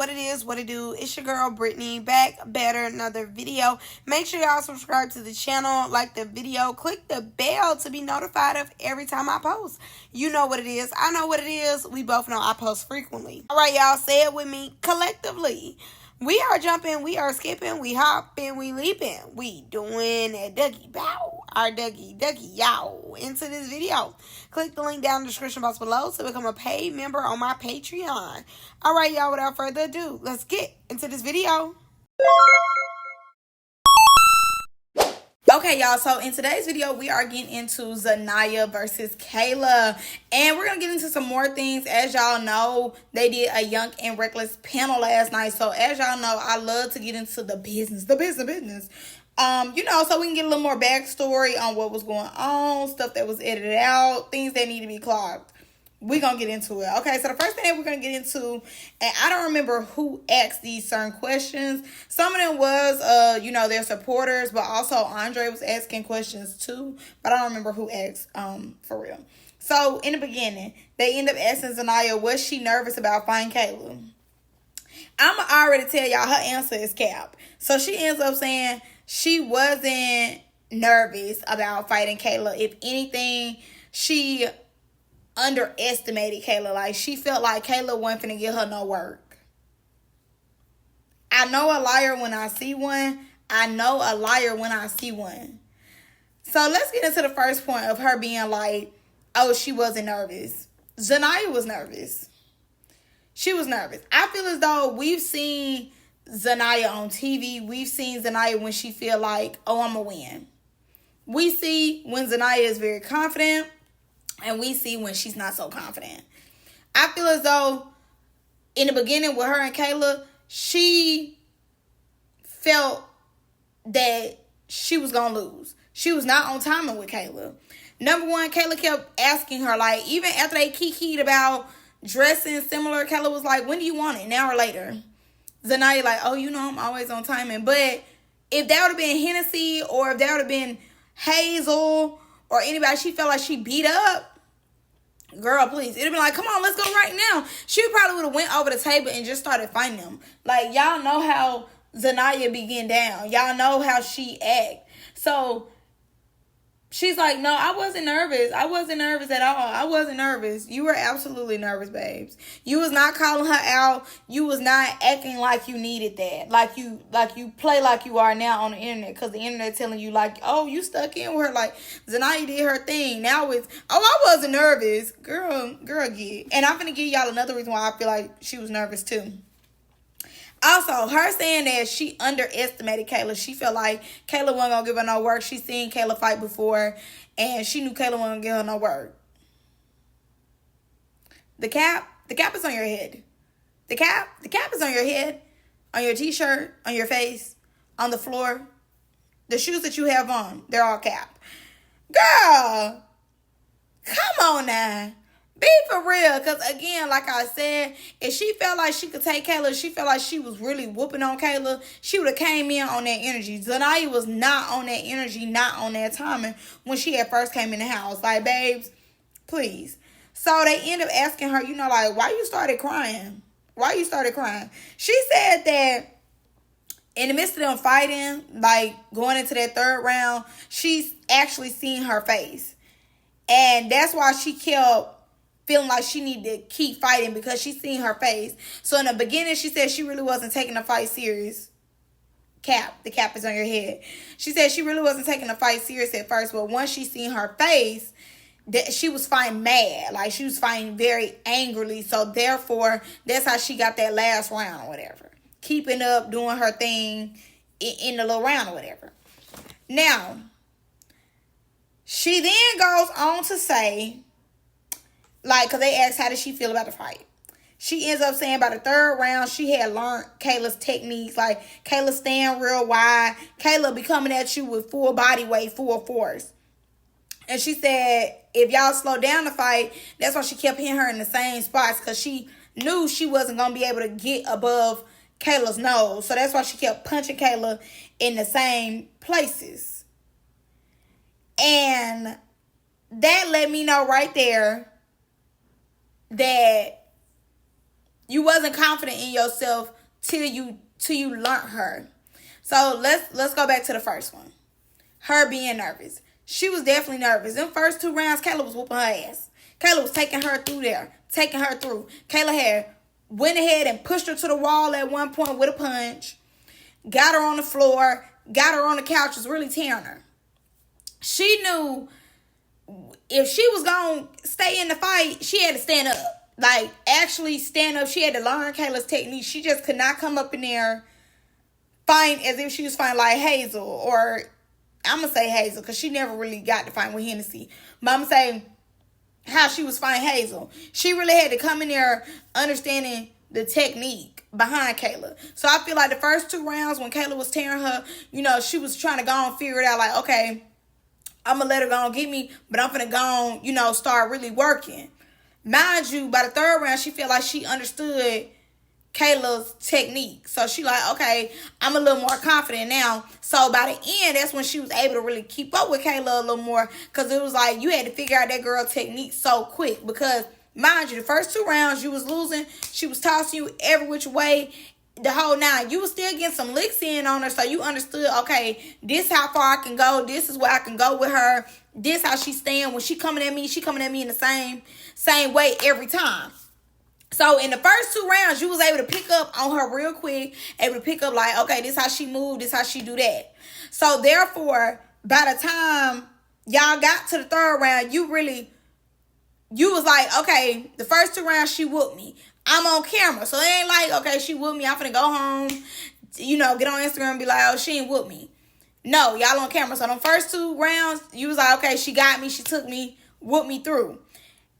what it is, what it do. It's your girl Brittany, back better, another video. Make sure y'all subscribe to the channel, like the video, click the bell to be notified of every time I post. You know what it is, I know what it is. We both know I post frequently. All right, y'all, say it with me collectively. We are jumping, we are skipping, we hopping, we leaping. We doing a Dougie bow, our Dougie yow into this video. Click the link down in the description box below to become a paid member on my Patreon. All right, y'all, without further ado, let's get into this video. Okay, y'all, so in today's video, we are getting into Zaniah versus Kayla. And we're going to get into some more things. As y'all know, they did a Young and Reckless panel last night. So as y'all know, I love to get into the business. You know, so we can get a little more backstory on what was going on, stuff that was edited out, things that need to be clogged. We're going to get into it. Okay, so the first thing that we're going to get into, and I don't remember who asked these certain questions. Some of them was, you know, their supporters, but also Andre was asking questions too. But I don't remember who asked, for real. So, in the beginning, they end up asking Zaniah, was she nervous about fighting Kayla? I'm going to already tell y'all her answer is cap. So, she ends up saying she wasn't nervous about fighting Kayla. If anything, she underestimated Kayla. Like, she felt like Kayla wasn't finna give her no work. I know a liar when I see one. I know a liar when I see one. So let's get into the first point of her being like, oh, she wasn't nervous. Zaniah was nervous. She was nervous. I feel as though we've seen Zaniah on TV. We've seen Zaniah when she feel like, oh, I'm going to win. We see when Zaniah is very confident. And we see when she's not so confident. I feel as though in the beginning with her and Kayla, she felt that she was going to lose. She was not on timing with Kayla. Number one, Kayla kept asking her, like, even after they kikied about dressing similar, Kayla was like, when do you want it? An hour later. Zaniah like, oh, you know, I'm always on timing. But if that would have been Hennessy or if that would have been Hazel or anybody she felt like she beat up, girl, please. It'd have been like, come on, let's go right now. She probably would have went over the table and just started fighting them. Like, y'all know how Zaniah be getting down. Y'all know how she act. So she's like, no, I wasn't nervous. I wasn't nervous at all. I wasn't nervous. You were absolutely nervous, babes. You was not calling her out. You was not acting like you needed that. Like you play like you are now on the internet. Because the internet telling you like, oh, you stuck in with her. Like, Zaniah did her thing. Now it's, oh, I wasn't nervous. Girl, get. And I'm going to give y'all another reason why I feel like she was nervous too. Also, her saying that she underestimated Kayla. She felt like Kayla wasn't going to give her no work. She seen Kayla fight before, and she knew Kayla wasn't going to give her no work. The cap is on your head. The cap is on your head, on your t-shirt, on your face, on the floor. The shoes that you have on, they're all cap. Girl, come on now. Be for real, because again, like I said, if she felt like she could take Kayla, she felt like she was really whooping on Kayla, she would have came in on that energy. Zaniah was not on that energy, not on that timing when she had first came in the house. Like, babes, please. So they end up asking her, you know, like, why you started crying? Why you started crying? She said that in the midst of them fighting, like going into that third round, she's actually seen her face. And that's why she kept feeling like she needed to keep fighting because she seen her face. So in the beginning, she said she really wasn't taking the fight serious. The cap is on your head. She said she really wasn't taking the fight serious at first, but once she seen her face, that she was fighting mad. Like, she was fighting very angrily. So therefore, that's how she got that last round or whatever. Keeping up, doing her thing in the little round or whatever. Now, she then goes on to say, like, because they asked how did she feel about the fight. She ends up saying by the third round, she had learned Kayla's techniques. Like, Kayla staying real wide. Kayla be coming at you with full body weight, full force. And she said, if y'all slow down the fight, that's why she kept hitting her in the same spots. Because she knew she wasn't going to be able to get above Kayla's nose. So that's why she kept punching Kayla in the same places. And that let me know right there that You wasn't confident in yourself till you learned her. So let's go back to the first one. Her being nervous. She was definitely nervous. In first 2 rounds, Kayla was whooping her ass. Kayla was taking her through there. Taking her through. Kayla had went ahead and pushed her to the wall at one point with a punch. Got her on the floor. Got her on the couch. Was really tearing her. She knew if she was going to stay in the fight, she had to stand up. Like, actually stand up. She had to learn Kayla's technique. She just could not come up in there fighting as if she was fighting like Hazel. Or, I'm going to say Hazel because she never really got to fight with Hennessy. But I'm going to say how she was fighting Hazel. She really had to come in there understanding the technique behind Kayla. So I feel like the first 2 rounds when Kayla was tearing her, she was trying to go and figure it out. Like, okay, I'm going to let her go and get me, but I'm going to go and, start really working. Mind you, by the 3rd round, she felt like she understood Kayla's technique. So she like, okay, I'm a little more confident now. So by the end, that's when she was able to really keep up with Kayla a little more. Because it was like you had to figure out that girl technique so quick. Because, mind you, the first 2 rounds, you was losing. She was tossing you every which way. The whole 9. You was still getting some licks in on her. So you understood, okay, this how far I can go. This is where I can go with her. This how she stand. When she coming at me in the same way every time. So in the first 2 rounds, you was able to pick up on her real quick. Able to pick up like, okay, this how she move. This how she do that. So therefore, by the time y'all got to the 3rd round, you was like, okay, the first 2 rounds, she whooped me. I'm on camera. So it ain't like, okay, she whooped me. I'm finna go home, get on Instagram and be like, oh, she ain't whooped me. No, y'all on camera. So the first 2 rounds, you was like, okay, she got me. She took me, whooped me through.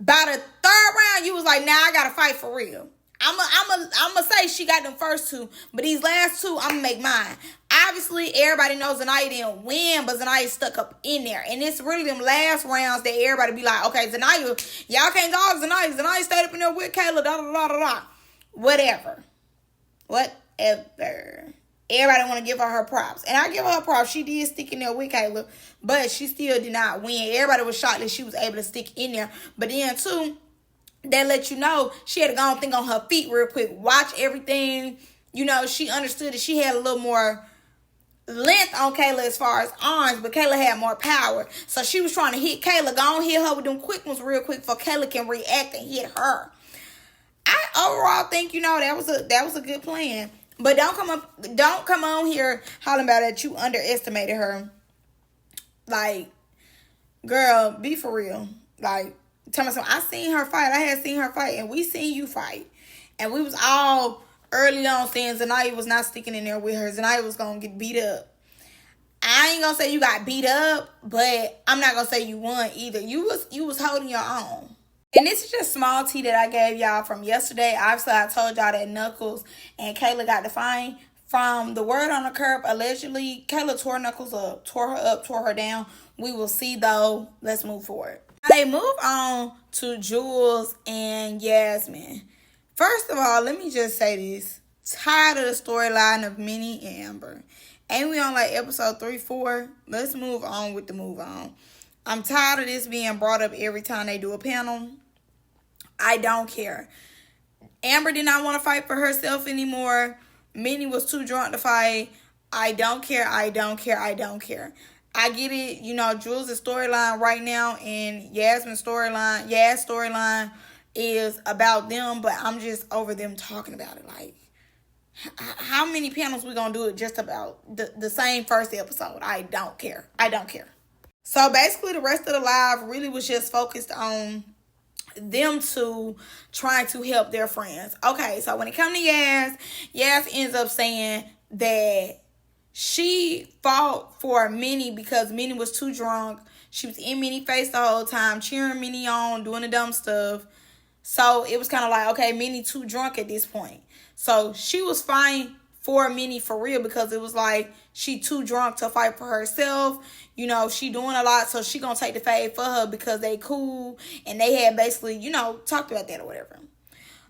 By the 3rd round, you was like, nah, I gotta fight for real. I'm gonna say she got them first 2, but these last 2, I'm gonna make mine. Obviously, everybody knows Zaniah didn't win, but Zaniah stuck up in there. And it's really them last rounds that everybody be like, okay, Zaniah, y'all can't dog Zaniah. Zaniah stayed up in there with Kayla, da-da-da-da-da. Whatever. Everybody want to give her props. And I give her props. She did stick in there with Kayla, but she still did not win. Everybody was shocked that she was able to stick in there. But then, too, that let you know she had to go and think on her feet real quick. Watch everything. She understood that she had a little more length on Kayla as far as arms, but Kayla had more power. So she was trying to hit Kayla. Go and hit her with them quick ones real quick for Kayla can react and hit her. I overall think, that was a good plan. But don't come on here hollering about that you underestimated her. Like, girl, be for real. Like, tell me something. I seen her fight. I had seen her fight, and we seen you fight. And we was all early on saying Zaniah was not sticking in there with her. Zaniah was going to get beat up. I ain't going to say you got beat up, but I'm not going to say you won either. You was holding your own. And this is just small tea that I gave y'all from yesterday. Obviously, I told y'all that Knuckles and Kayla got the fine. From the word on the curb, allegedly, Kayla tore Knuckles up, tore her up, tore her down. We will see, though. Let's move forward. They move on to Jules and Yasmin. First of all, let me just say this. Tired of the storyline of Minnie and Amber. Ain't we on like episode 3, 4? Let's move on with the move on. I'm tired of this being brought up every time they do a panel. I don't care. Amber did not want to fight for herself anymore. Minnie was too drunk to fight. I don't care. I get it. Jules' storyline right now and Yasmin's storyline is about them, but I'm just over them talking about it. Like, how many panels we gonna do it just about the same first episode? I don't care. So basically the rest of the live really was just focused on them two trying to help their friends. Okay, so when it comes to Yas ends up saying that she fought for Minnie because Minnie was too drunk. She was in Minnie's face the whole time, cheering Minnie on, doing the dumb stuff. So it was kind of like, okay, Minnie too drunk at this point. So she was fighting for Minnie for real because it was like she too drunk to fight for herself. She doing a lot, so she gonna take the fade for her because they cool and they had basically, talked about that or whatever.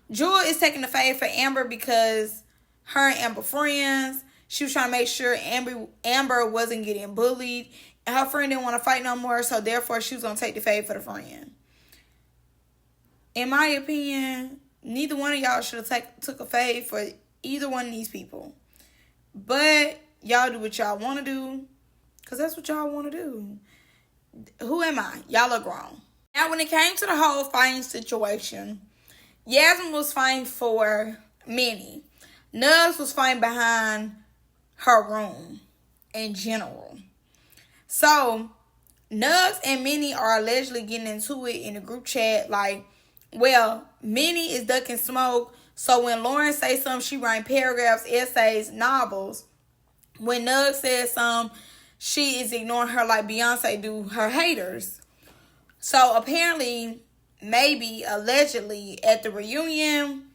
Jewel is taking the fade for Amber because her and Amber friends. She was trying to make sure Amber wasn't getting bullied. And her friend didn't want to fight no more, so therefore she was gonna take the fade for the friend. In my opinion, Neither one of y'all should have took a fade for either one of these people. But y'all do what y'all want to do, because that's what y'all want to do. Who am I? Y'all are grown. Now, when it came to the whole fighting situation, Yasmin was fighting for Minnie. Nugs was fighting behind her room in general. So, Nugs and Minnie are allegedly getting into it in a group chat. Like, well, Minnie is ducking smoke. So when Lauren says something, she writes paragraphs, essays, novels. When Nugs says something, she is ignoring her like Beyonce do her haters. So apparently, maybe, allegedly, at the reunion,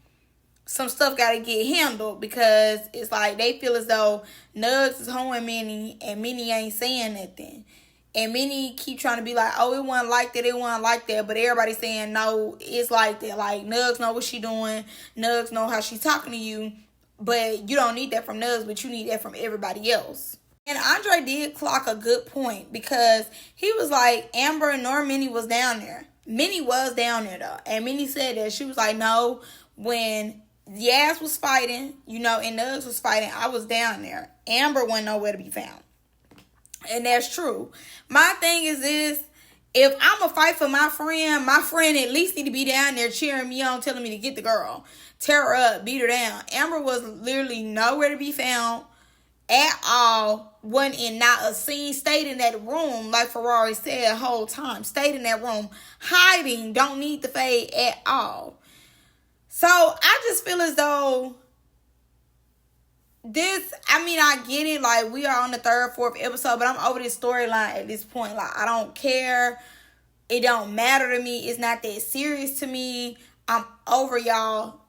some stuff got to get handled, because it's like they feel as though Nugs is hoeing Minnie and Minnie ain't saying nothing. And Minnie keep trying to be like, oh, it wasn't like that, it wasn't like that. But everybody's saying, no, it's like that. Like, Nugs know what she doing. Nugs know how she's talking to you. But you don't need that from Nugs, but you need that from everybody else. And Andre did clock a good point, because he was like, Amber nor Minnie was down there. Minnie was down there, though. And Minnie said that. She was like, no, when Yas was fighting, and Nugs was fighting, I was down there. Amber wasn't nowhere to be found. And that's true. My thing is this: if I'm going to fight for my friend at least need to be down there cheering me on, telling me to get the girl. Tear her up, beat her down. Amber was literally nowhere to be found at all. Wasn't in not a scene. Stayed in that room, like Ferrari said the whole time. Stayed in that room, hiding. Don't need the fade at all. So I just feel as though I get it. Like, we are on the 3rd, 4th episode, but I'm over this storyline at this point. Like, I don't care. It don't matter to me. It's not that serious to me. I'm over y'all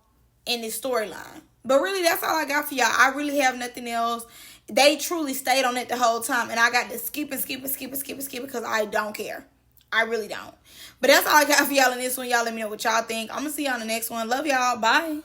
in this storyline. But really, that's all I got for y'all. I really have nothing else. They truly stayed on it the whole time, and I got to skip because I don't care. I really don't. But that's all I got for y'all in this one. Y'all let me know what y'all think. I'm going to see y'all in the next one. Love y'all. Bye.